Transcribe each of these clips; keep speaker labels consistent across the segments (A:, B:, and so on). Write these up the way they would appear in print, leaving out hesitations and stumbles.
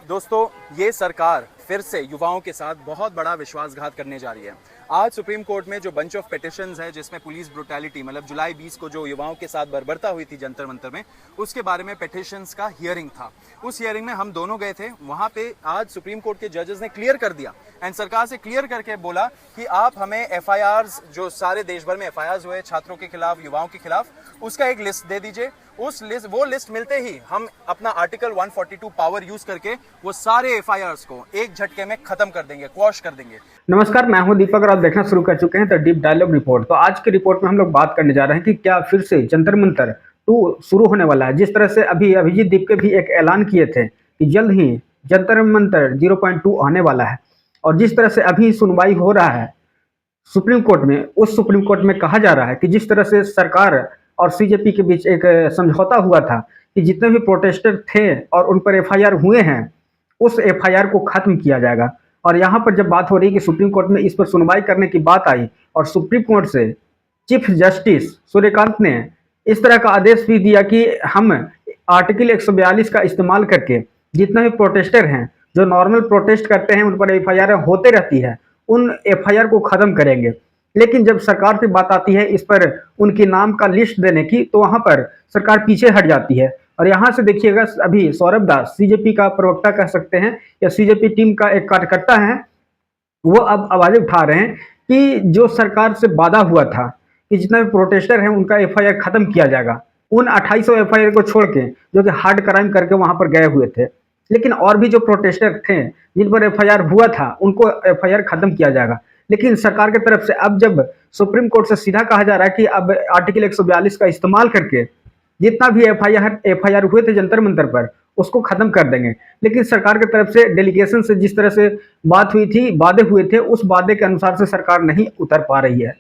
A: दोस्तों, ये सरकार फिर से युवाओं के साथ बहुत बड़ा विश्वासघात करने जा रही है। आज सुप्रीम कोर्ट में जो बंच ऑफ पिटिशंस है, जिसमें पुलिस ब्रुटैलिटी मतलब जुलाई 20 को जो युवाओं के साथ बर्बरता हुई थी जंतर मंतर में, उसके बारे में पिटिशंस का हियरिंग था। उस हियरिंग में हम दोनों गए थे। वहां पे आज सुप्रीम कोर्ट के जजेस ने क्लियर कर दिया एंड सरकार से क्लियर करके बोला कि आप हमें एफआईआर्स, जो सारे देश भर में एफआईआर्स हुए छात्रों के खिलाफ, युवाओं के खिलाफ, उसका एक लिस्ट दे दीजिए। वो लिस्ट मिलते ही हम अपना आर्टिकल 142 पावर यूज करके वो सारे एफआईआर्स को एक झटके में खत्म कर देंगे, क्वॉश कर देंगे।
B: नमस्कार, मैं हूं दीपक और आप देखना शुरू कर चुके हैं द डीप डायलॉग रिपोर्ट। तो आज की रिपोर्ट में हम लोग बात करने जा रहे हैं कि क्या फिर से जंतर मंतर 2 शुरू होने वाला है। जिस तरह से अभी अभिजीत दीप के भी एक ऐलान किए थे कि जल्द ही जंतर मंतर 0.2 आने वाला है, और जिस तरह से अभी सुनवाई हो रहा है सुप्रीम कोर्ट में, उस सुप्रीम कोर्ट में कहा जा रहा है कि जिस तरह से सरकार और सीजेपी के बीच एक समझौता हुआ था कि जितने भी प्रोटेस्टर थे और उन पर एफआईआर हुए हैं, उस एफआईआर को खत्म किया जाएगा। और यहाँ पर जब बात हो रही है कि सुप्रीम कोर्ट में इस पर सुनवाई करने की बात आई और सुप्रीम कोर्ट से चीफ जस्टिस सूर्यकांत ने इस तरह का आदेश भी दिया कि हम आर्टिकल 142 का इस्तेमाल करके जितने भी प्रोटेस्टर हैं जो नॉर्मल प्रोटेस्ट करते हैं, उन पर एफआईआर होते रहती है, उन एफआईआर को खत्म करेंगे। लेकिन जब सरकार की बात आती है इस पर उनके नाम का लिस्ट देने की, तो वहां पर सरकार पीछे हट जाती है। और यहाँ से देखिएगा, अभी सौरभ दास, सीजेपी का प्रवक्ता कह सकते हैं या सीजेपी टीम का एक कार्यकर्ता है, वो अब आवाजें उठा रहे हैं कि जो सरकार से वादा हुआ था कि जितने भी प्रोटेस्टर हैं उनका एफआईआर खत्म किया जाएगा, उन 2800 एफआईआर को छोड़ के जो कि हार्ड क्राइम करके वहां पर गए हुए थे, लेकिन और भी जो प्रोटेस्टर थे जिन पर एफआईआर हुआ था, उनको एफआईआर खत्म किया जाएगा। लेकिन सरकार की तरफ से अब जब सुप्रीम कोर्ट से सीधा कहा जा रहा है कि अब आर्टिकल 142 का इस्तेमाल करके जितना भी एफआईआर हुए थे जंतर मंतर पर, उसको खत्म कर देंगे। लेकिन सरकार की तरफ से डेलीगेशन से जिस तरह से बात हुई थी, वादे हुए थे, उस वादे के अनुसार से सरकार नहीं उतर पा रही है।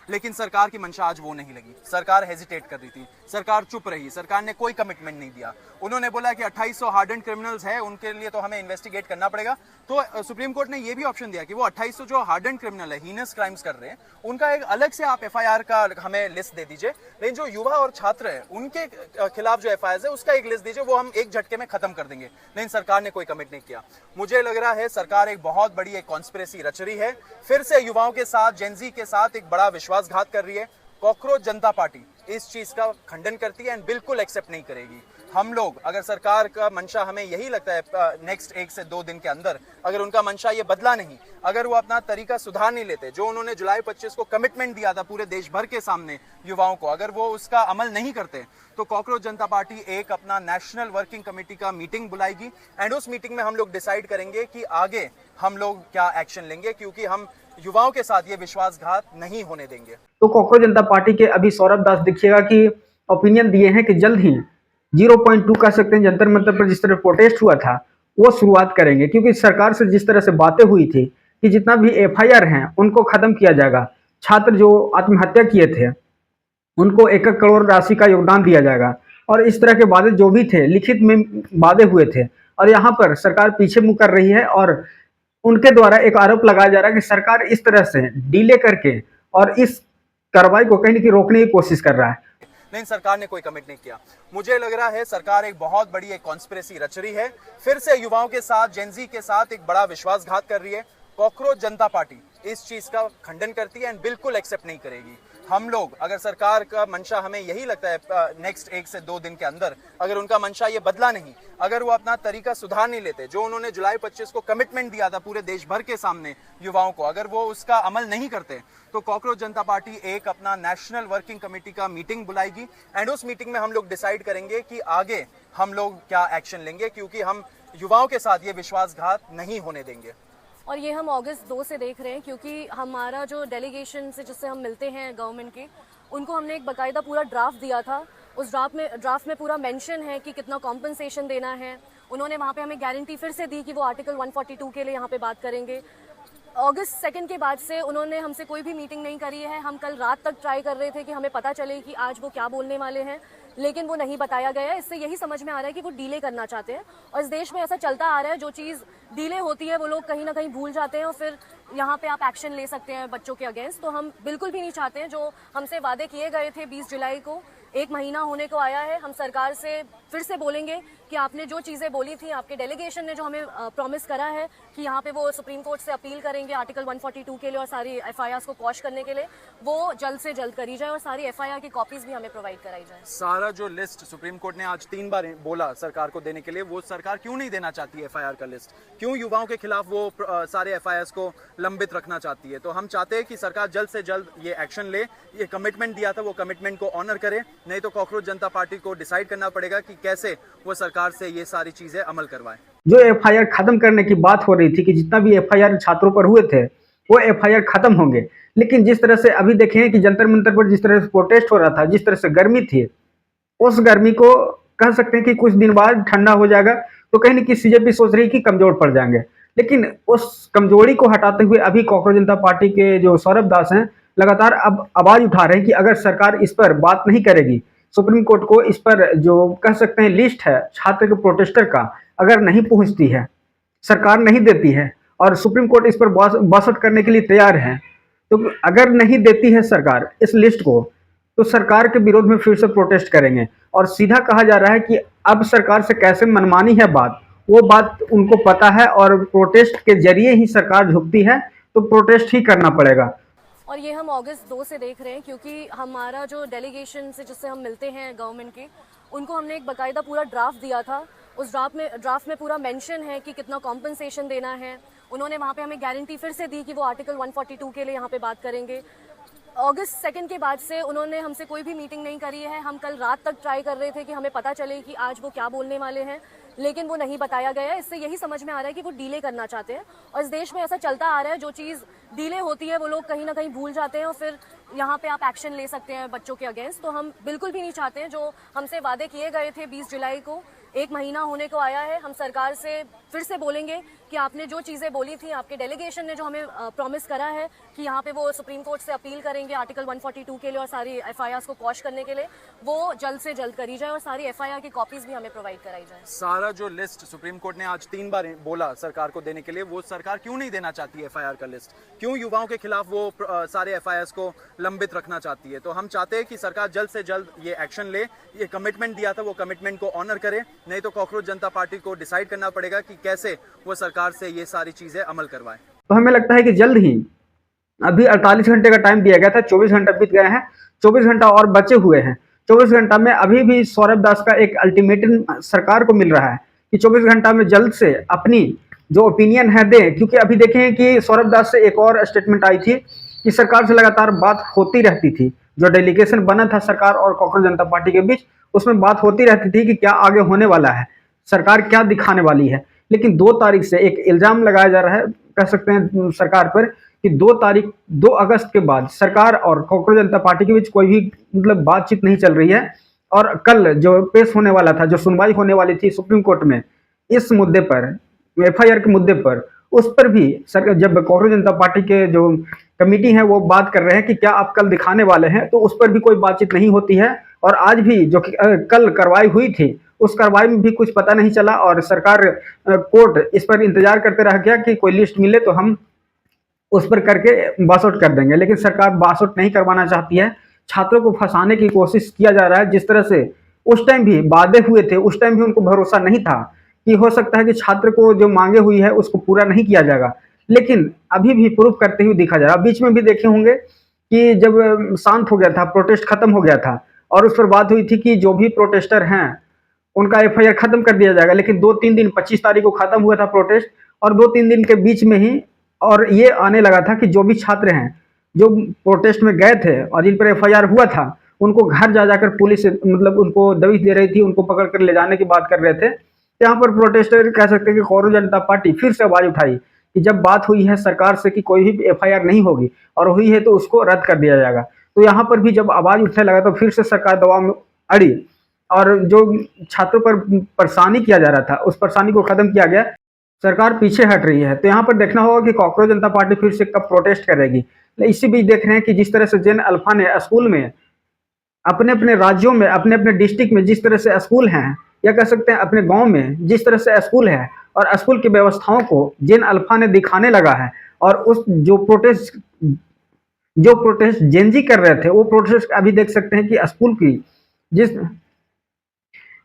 A: लेकिन सरकार की मंशा आज वो नहीं लगी। सरकार हेजिटेट कर रही थी, सरकार चुप रही, सरकार ने कोई कमिटमेंट नहीं दिया। उन्होंने बोला कि 2800 हार्डन क्रिमिनल्स है, उनके लिए तो हमें इन्वेस्टिगेट करना पड़ेगा। तो सुप्रीम कोर्ट ने ये भी ऑप्शन दिया कि वो 2800 जो हार्डन क्रिमिनल है, हीनस क्राइम्स कर रहे हैं, उनका एक अलग से आप एफआईआर का हमें लिस्ट दे दीजिए। लेकिन जो युवा और छात्र है उनके खिलाफ जो एफआईआर है उसका एक लिस्ट दीजिए, वो हम एक झटके में खत्म कर देंगे। लेकिन सरकार ने कोई कमिट नहीं किया। मुझे लग रहा है सरकार एक बहुत बड़ी एक कॉन्स्पिरेसी रच रही है, फिर से युवाओं के साथ, जेनजी के साथ एक बड़ा विश्वासघात कर रही है। कॉकरोच जनता पार्टी इस चीज का खंडन करती है एंड बिल्कुल एक्सेप्ट नहीं करेगी। हम लोग, अगर सरकार का मंशा, हमें यही लगता है नेक्स्ट 1 से 2 दिन के अंदर, अगर उनका मंशा ये बदला नहीं, अगर वो अपना तरीका सुधार नहीं लेते, जो उन्होंने जुलाई 25 को कमिटमेंट दिया था पूरे देश भर के सामने युवाओं को, अगर वो उसका अमल नहीं करते, तो कॉकरोच जनता पार्टी एक अपना नेशनल वर्किंग कमेटी का मीटिंग बुलाएगी एंड उस मीटिंग में हम लोग डिसाइड करेंगे कि आगे हम लोग क्या एक्शन लेंगे, क्योंकि हम युवाओं के साथ ये विश्वासघात नहीं होने देंगे।
B: तो कॉकरोच जनता पार्टी के अभी सौरभ दास देखिएगा कि ओपिनियन दिए हैं कि जल्द ही 0.2 कह सकते हैं जंतर मंतर पर जिस तरह प्रोटेस्ट हुआ था वो शुरुआत करेंगे, क्योंकि सरकार से जिस तरह से बातें हुई थी कि जितना भी एफआईआर हैं उनको खत्म किया जाएगा, छात्र जो आत्महत्या किए थे उनको 1 करोड़ राशि का योगदान दिया जाएगा, और इस तरह के वादे जो भी थे लिखित में वादे हुए थे, और यहाँ पर सरकार पीछे मुंह कर रही है और उनके द्वारा एक आरोप लगाया जा रहा है कि सरकार इस तरह से डिले करके और इस कार्रवाई को कहीं न कहीं रोकने की कोशिश कर रहा है।
A: लेकिन सरकार ने कोई कमिट नहीं किया। मुझे लग रहा है सरकार एक बहुत बड़ी एक कॉन्स्पिरेसी रच रही है, फिर से युवाओं के साथ, जेनजी के साथ एक बड़ा विश्वासघात कर रही है। कॉकरोच जनता पार्टी इस चीज का खंडन करती है एंड बिल्कुल एक्सेप्ट नहीं करेगी। हम लोग, अगर सरकार का मंशा, हमें यही लगता है नेक्स्ट 1 से 2 दिन के अंदर, अगर उनका मंशा ये बदला नहीं, अगर वो अपना तरीका सुधार नहीं लेते, जो उन्होंने जुलाई 25 को कमिटमेंट दिया था पूरे देश भर के सामने युवाओं को, अगर वो उसका अमल नहीं करते, तो कॉकरोच जनता पार्टी एक अपना नेशनल वर्किंग कमेटी का मीटिंग बुलाएगी एंड उस मीटिंग में हम लोग डिसाइड करेंगे कि आगे हम लोग क्या एक्शन लेंगे, क्योंकि हम युवाओं के साथ ये विश्वासघात नहीं होने देंगे।
C: और ये हम अगस्त 2 से देख रहे हैं, क्योंकि हमारा जो डेलीगेशन से जिससे हम मिलते हैं गवर्नमेंट के, उनको हमने एक बाकायदा पूरा ड्राफ्ट दिया था। उस ड्राफ्ट में पूरा मेंशन है कि कितना कॉम्पनसेशन देना है। उन्होंने वहाँ पे हमें गारंटी फिर से दी कि वो आर्टिकल 142 के लिए यहाँ पे बात करेंगे। अगस्त 2 के बाद से उन्होंने हमसे कोई भी मीटिंग नहीं करी है। हम कल रात तक ट्राई कर रहे थे कि हमें पता चले कि आज वो क्या बोलने वाले हैं, लेकिन वो नहीं बताया गया है। इससे यही समझ में आ रहा है कि वो डीले करना चाहते हैं, और इस देश में ऐसा चलता आ रहा है, जो चीज़ डीले होती है वो लोग कहीं ना कहीं भूल जाते हैं और फिर यहाँ पे आप एक्शन ले सकते हैं बच्चों के अगेंस्ट। तो हम बिल्कुल भी नहीं चाहते हैं, जो हमसे वादे किए गए थे 20 जुलाई को, 1 महीना होने को आया है। हम सरकार से फिर से बोलेंगे कि आपने जो चीज़ें बोली थी, आपके डेलीगेशन ने जो हमें प्रॉमिस करा है कि यहाँ पे वो सुप्रीम कोर्ट से अपील करेंगे आर्टिकल 142 के लिए और सारी एफआईआर को क्वॉश करने के लिए, वो जल्द से जल्द करी जाए और सारी एफआईआर की कॉपीज भी हमें प्रोवाइड कराई जाए।
A: सारा जो लिस्ट सुप्रीम कोर्ट ने आज 3 बार बोला सरकार को देने के लिए, वो सरकार क्यों नहीं देना चाहती एफआईआर का लिस्ट? क्यों युवाओं के खिलाफ वो सारे एफआईआर को लंबित रखना चाहती है? तो हम चाहते हैं कि सरकार जल्द से जल्द ये एक्शन ले, ये कमिटमेंट दिया था वो कमिटमेंट को ऑनर करे, नहीं तो कॉकरोच जनता पार्टी को डिसाइड करना पड़ेगा कि कैसे वो सरकार से ये सारी चीजें अमल करवाए।
B: जो एफआईआर खत्म करने की बात हो रही थी कि जितना भी एफआईआर छात्रों पर हुए थे वो एफआईआर खत्म होंगे, लेकिन जिस तरह से अभी देखें कि जंतर मंतर पर जिस तरह से प्रोटेस्ट हो रहा था, जिस तरह से गर्मी थी, उस गर्मी को कह सकते हैं कि कुछ दिन बाद ठंडा हो जाएगा, तो कहीं ना कहीं सीजेपी सोच रही है कि कमजोर पड़ जाएंगे। लेकिन उस कमजोरी को हटाते हुए अभी कॉकरोच जनता पार्टी के जो सौरभ दास हैं लगातार अब आवाज उठा रहे हैं कि अगर सरकार इस पर बात नहीं करेगी, सुप्रीम कोर्ट को इस पर जो कह सकते हैं लिस्ट है छात्र के प्रोटेस्टर का, अगर नहीं पहुंचती है, सरकार नहीं देती है और सुप्रीम कोर्ट इस पर बासट करने के लिए तैयार है, तो अगर नहीं देती है सरकार इस लिस्ट को, तो सरकार के विरोध में फिर से प्रोटेस्ट करेंगे। और सीधा कहा जा रहा है कि अब सरकार से कैसे मनमानी है बात, वो बात उनको पता है और प्रोटेस्ट के जरिए ही सरकार झुकती है, तो प्रोटेस्ट ही करना पड़ेगा।
C: और ये हम अगस्त 2 से देख रहे हैं क्योंकि हमारा जो डेलीगेशन से जिससे हम मिलते हैं गवर्नमेंट के, उनको हमने एक बाकायदा पूरा ड्राफ्ट दिया था। उस ड्राफ्ट में पूरा मेंशन है कि कितना कॉम्पनसेशन देना है। उन्होंने वहाँ पे हमें गारंटी फिर से दी कि वो आर्टिकल 142 के लिए यहाँ पे बात करेंगे। अगस्त 2 के बाद से उन्होंने हमसे कोई भी मीटिंग नहीं करी है। हम कल रात तक ट्राई कर रहे थे कि हमें पता चले कि आज वो क्या बोलने वाले हैं, लेकिन वो नहीं बताया गया। इससे यही समझ में आ रहा है कि वो डीले करना चाहते हैं और इस देश में ऐसा चलता आ रहा है, जो चीज़ डीले होती है वो लोग कहीं ना कहीं भूल जाते हैं और फिर यहाँ पे आप एक्शन ले सकते हैं बच्चों के अगेंस्ट। तो हम बिल्कुल भी नहीं चाहते हैं, जो हमसे वादे किए गए थे 20 जुलाई को, 1 महीना होने को आया है। हम सरकार से फिर से बोलेंगे कि आपने जो चीज़ें बोली थी, आपके डेलीगेशन ने जो हमें प्रॉमिस करा है कि यहाँ पे वो सुप्रीम कोर्ट से अपील करेंगे आर्टिकल 142 के लिए और सारी एफआईआर को क्वॉश करने के लिए, वो जल्द से जल्द करी जाए और सारी एफआईआर की कॉपीज भी हमें प्रोवाइड कराई जाए।
A: सारा जो लिस्ट सुप्रीम कोर्ट ने आज 3 बार बोला सरकार को देने के लिए, वो सरकार क्यों नहीं देना चाहती एफआईआर का लिस्ट? क्यों युवाओं के खिलाफ वो सारे एफआईआर को लंबित रखना चाहती है? तो हम चाहते हैं कि सरकार जल्द से जल्द ये एक्शन ले, ये कमिटमेंट दिया था वो कमिटमेंट को ऑनर करे, नहीं तो कॉकरोच जनता पार्टी को डिसाइड करना पड़ेगा कि कैसे वो सरकार से ये सारी चीजें अमल करवाए।
B: तो हमें लगता है कि जल्द ही, अभी 48 घंटे का टाइम दिया गया था, 24 घंटा बीत गए हैं, 24 घंटा और बचे हुए हैं। 24 घंटा में अभी भी सौरभ दास का एक अल्टीमेटम सरकार को मिल रहा है कि 24 घंटा में जल्द से अपनी जो ओपिनियन है दें, क्योंकि अभी देखें कि सौरभ दास से एक और स्टेटमेंट आई थी कि सरकार से लगातार बात होती रहती थी। जो डेलीगेशन बना था सरकार और कॉकरोच जनता पार्टी के बीच, उसमें बात होती रहती थी कि क्या आगे होने वाला है, सरकार क्या दिखाने वाली है। लेकिन 2 तारीख से एक इल्जाम लगाया जा रहा है, कह सकते हैं सरकार पर, कि 2 अगस्त के बाद सरकार और कॉकरोच जनता पार्टी के बीच कोई भी मतलब बातचीत नहीं चल रही है। और कल जो पेश होने वाला था, जो सुनवाई होने वाली थी सुप्रीम कोर्ट में इस मुद्दे पर, एफआईआर के मुद्दे पर, उस पर भी जब कॉकरोच जनता पार्टी के जो कमेटी है वो बात कर रहे हैं कि क्या आप कल दिखाने वाले हैं, तो उस पर भी कोई बातचीत नहीं होती है। और आज भी जो कल कार्रवाई हुई थी, उस कार्रवाई में भी कुछ पता नहीं चला और सरकार कोर्ट इस पर इंतजार करते रह गया कि कोई लिस्ट मिले तो हम उस पर करके बासट कर देंगे। लेकिन सरकार बासट नहीं करवाना चाहती है, छात्रों को फंसाने की कोशिश किया जा रहा है। जिस तरह से उस टाइम भी वादे हुए थे, उस टाइम भी उनको भरोसा नहीं था कि हो सकता है कि छात्र को जो मांगे हुई है उसको पूरा नहीं किया जाएगा, लेकिन अभी भी प्रूफ करते हुए दिखा जा रहा है। बीच में भी देखे होंगे कि जब शांत हो गया था, प्रोटेस्ट खत्म हो गया था और उस पर बात हुई थी कि जो भी प्रोटेस्टर हैं उनका एफआईआर खत्म कर दिया जाएगा, लेकिन 2-3 दिन, 25 तारीख को खत्म हुआ था प्रोटेस्ट, और 2-3 दिन के बीच में ही और ये आने लगा था कि जो भी छात्र हैं जो प्रोटेस्ट में गए थे और जिन पर एफआईआर हुआ था, उनको घर जा जाकर पुलिस मतलब उनको दबिश दे रही थी, उनको पकड़ कर ले जाने की बात कर रहे थे। यहाँ पर प्रोटेस्टर कह सकते हैं कि कॉकरोच जनता पार्टी फिर से आवाज उठाई कि जब बात हुई है सरकार से कि कोई भी एफआईआर नहीं होगी और हुई है तो उसको रद्द कर दिया जाएगा, तो यहाँ पर भी जब आवाज उठने लगा तो फिर से सरकार दबाव में अड़ी और जो छात्रों पर परेशानी किया जा रहा था उस परेशानी को खत्म किया गया। सरकार पीछे हट रही है, तो यहाँ पर देखना होगा कि कॉकरोच जनता पार्टी फिर से कब प्रोटेस्ट करेगी। इसी बीच देख रहे हैं कि जिस तरह से जेन अल्फा ने स्कूल में अपने अपने राज्यों में, अपने अपने डिस्ट्रिक्ट में जिस तरह से स्कूल हैं, या कह सकते हैं अपने गांव में जिस तरह से स्कूल है, और स्कूल की व्यवस्थाओं को जेन अल्फा ने दिखाने लगा है। और उस जो प्रोटेस्ट जेन जी कर रहे थे, वो प्रोटेस्ट अभी देख सकते हैं कि स्कूल की जिस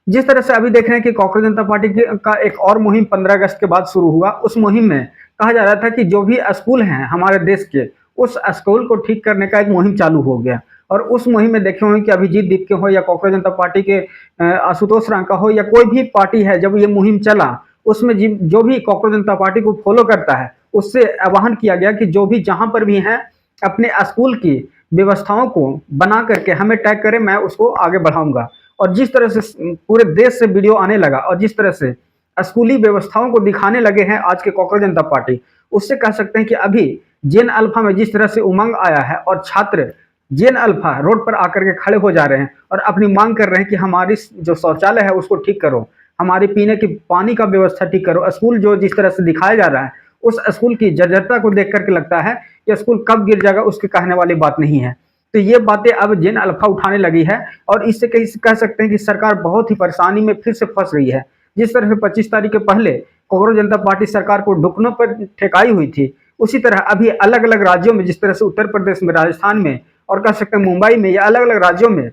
B: जिस तरह से अभी देख रहे हैं कि कॉकरोच जनता पार्टी का एक और मुहिम 15 अगस्त के बाद शुरू हुआ। उस मुहिम में कहा जा रहा था कि जो भी स्कूल हैं हमारे देश के, उस स्कूल को ठीक करने का एक मुहिम चालू हो गया। और उस मुहिम में देखे होंगे कि अभिजीत दीप के हो या कॉकरोच जनता पार्टी के आशुतोष रांका हो या कोई भी पार्टी है, जब ये मुहिम चला उसमें जो भी कॉकरोच जनता पार्टी को फॉलो करता है उससे आह्वान किया गया कि जो भी जहां पर भी हैं अपने स्कूल की व्यवस्थाओं को बना करके हमें टैग करें, मैं उसको आगे बढ़ाऊंगा। और जिस तरह से पूरे देश से वीडियो आने लगा और जिस तरह से स्कूली व्यवस्थाओं को दिखाने लगे हैं आज के कॉकरोच जनता पार्टी, उससे कह सकते हैं कि अभी जेन अल्फा में जिस तरह से उमंग आया है और छात्र जेन अल्फा रोड पर आकर के खड़े हो जा रहे हैं और अपनी मांग कर रहे हैं कि हमारी जो शौचालय है उसको ठीक करो, हमारी पीने की पानी का व्यवस्था ठीक करो। स्कूल जो जिस तरह से दिखाया जा रहा है, उस स्कूल की जर्जरता को देख करके लगता है कि स्कूल कब गिर जाएगा उसके कहने वाली बात नहीं है। तो ये बातें अब जेन अल्फा उठाने लगी है और इससे कह सकते हैं कि सरकार बहुत ही परेशानी में फिर से फंस गई है। जिस तरह से 25 तारीख के पहले कॉकरोच जनता पार्टी सरकार को ढुकनों पर ठेकाई हुई थी, उसी तरह अभी अलग अलग राज्यों में, जिस तरह से उत्तर प्रदेश में, राजस्थान में और कह सकते हैं मुंबई में या अलग अलग राज्यों में,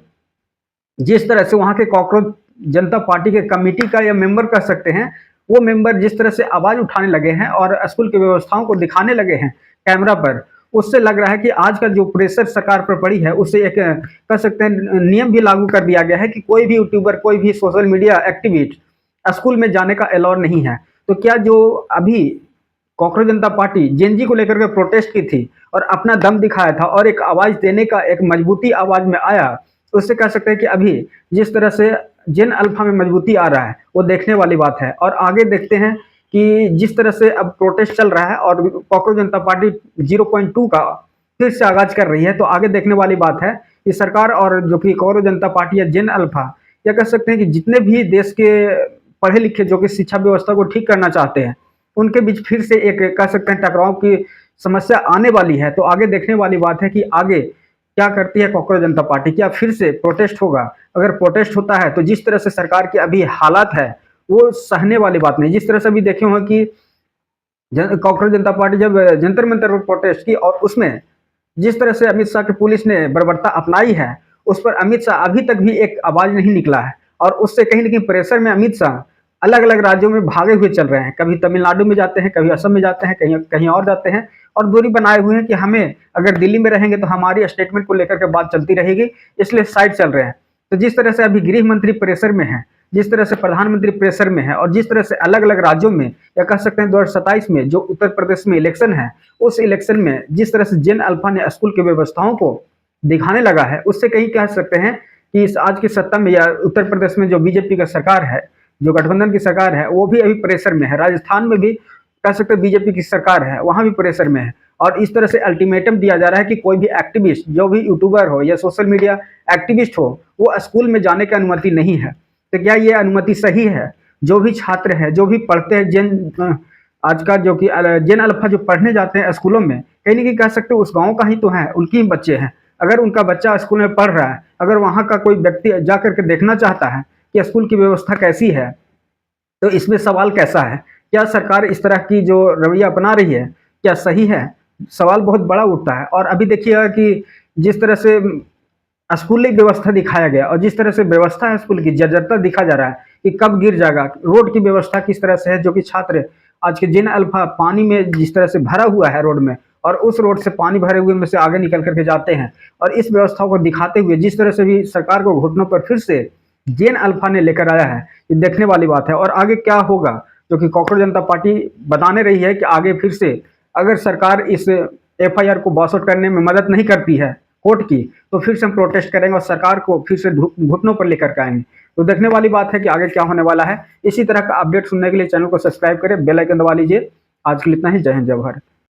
B: जिस तरह से वहां के कॉकरोच जनता पार्टी के कमेटी का या मेंबर कह सकते हैं, वो मेंबर जिस तरह से आवाज उठाने लगे हैं और स्कूल की व्यवस्थाओं को दिखाने लगे हैं कैमरा पर, उससे लग रहा है कि आज का जो प्रेशर सरकार पर पड़ी है उससे एक कह सकते हैं नियम भी लागू कर दिया गया है कि कोई भी यूट्यूबर, कोई भी सोशल मीडिया एक्टिविस्ट स्कूल में जाने का अलाउ नहीं है। तो क्या जो अभी कॉकरोच जनता पार्टी जेनजी को लेकर के प्रोटेस्ट की थी और अपना दम दिखाया था और एक आवाज देने का एक मजबूती आवाज में आया, उससे कह सकते हैं कि अभी जिस तरह से जेन अल्फा में मजबूती आ रहा है वो देखने वाली बात है। और आगे देखते हैं कि जिस तरह से अब प्रोटेस्ट चल रहा है और कॉकरोच जनता पार्टी 0.2 का फिर से आगाज कर रही है, तो आगे देखने वाली बात है कि सरकार और जो कि कॉकरोच जनता पार्टी या जेन अल्फा, या कह सकते हैं कि जितने भी देश के पढ़े लिखे जो कि शिक्षा व्यवस्था को ठीक करना चाहते हैं, उनके बीच फिर से एक कह सकते हैं टकराव की समस्या आने वाली है। तो आगे देखने वाली बात है कि आगे क्या करती है कॉकरोच जनता पार्टी, क्या फिर से प्रोटेस्ट होगा? अगर प्रोटेस्ट होता है तो जिस तरह से सरकार की अभी हालात है वो सहने वाली बात नहीं। जिस तरह से अभी देखे होंगे कि कॉकरोच जनता पार्टी जब जंतर मंतर पर प्रोटेस्ट की और उसमें जिस तरह से अमित शाह की पुलिस ने बर्बरता अपनाई है, उस पर अमित शाह अभी तक भी एक आवाज नहीं निकला है। और उससे कहीं ना कहीं प्रेशर में अमित शाह अलग अलग राज्यों में भागे हुए चल रहे हैं। कभी तमिलनाडु में जाते हैं, कभी असम में जाते हैं, कहीं कहीं और जाते हैं और दूरी बनाए हुए हैं कि हमें अगर दिल्ली में रहेंगे तो हमारी स्टेटमेंट को लेकर के बात चलती रहेगी, इसलिए साइड चल रहे हैं। तो जिस तरह से अभी गृह मंत्री प्रेशर में है, जिस तरह से प्रधानमंत्री प्रेशर में है और जिस तरह से अलग अलग राज्यों में, या कह सकते हैं 2027 में जो उत्तर प्रदेश में इलेक्शन है, उस इलेक्शन में जिस तरह से जेन अल्फा ने स्कूल की व्यवस्थाओं को दिखाने लगा है, उससे कहीं कह सकते हैं कि इस आज की सत्ता में या उत्तर प्रदेश में जो बीजेपी का सरकार है, जो गठबंधन की सरकार है, वो भी अभी प्रेशर में है। राजस्थान में भी कह सकते हैं बीजेपी की सरकार है, वहां भी प्रेशर में है। और इस तरह से अल्टीमेटम दिया जा रहा है कि कोई भी एक्टिविस्ट, जो भी यूट्यूबर हो या सोशल मीडिया एक्टिविस्ट हो, वो स्कूल में जाने की अनुमति नहीं है। तो क्या ये अनुमति सही है? जो भी छात्र है, जो भी पढ़ते हैं आज का जो कि जेन अल्फा जो पढ़ने जाते हैं स्कूलों में, कहीं ना कहीं कह सकते हैं उस गाँव का ही तो है, उनके ही बच्चे हैं। अगर उनका बच्चा स्कूल में पढ़ रहा है, अगर वहाँ का कोई व्यक्ति जा करके देखना चाहता है कि स्कूल की व्यवस्था कैसी है, तो इसमें सवाल कैसा है? क्या सरकार इस तरह की जो रवैया अपना रही है क्या सही है? सवाल बहुत बड़ा उठता है। और अभी देखिएगा कि जिस तरह से स्कूली व्यवस्था दिखाया गया और जिस तरह से व्यवस्था है स्कूल की, जर्जरता दिखा जा रहा है कि कब गिर जाएगा, रोड की व्यवस्था किस तरह से है, जो कि छात्र आज के जेन अल्फा पानी में जिस तरह से भरा हुआ है रोड में, और उस रोड से पानी भरे हुए में से आगे निकल करके जाते हैं। और इस व्यवस्था को दिखाते हुए जिस तरह से भी सरकार को घुटनों पर फिर से जेन अल्फा ने लेकर आया है, ये देखने वाली बात है। और आगे क्या होगा, जो कि कॉकरोच जनता पार्टी बताने रही है कि आगे फिर से अगर सरकार इस FIR को वॉश आउट करने में मदद नहीं करती है कोर्ट की, तो फिर से हम प्रोटेस्ट करेंगे और सरकार को फिर से घुटनों पर लेकर के आएंगे। तो देखने वाली बात है कि आगे क्या होने वाला है। इसी तरह का अपडेट सुनने के लिए चैनल को सब्सक्राइब करें, बेल आइकन दबा लीजिए। आज के लिए इतना ही। जय हिंद, जय भारत।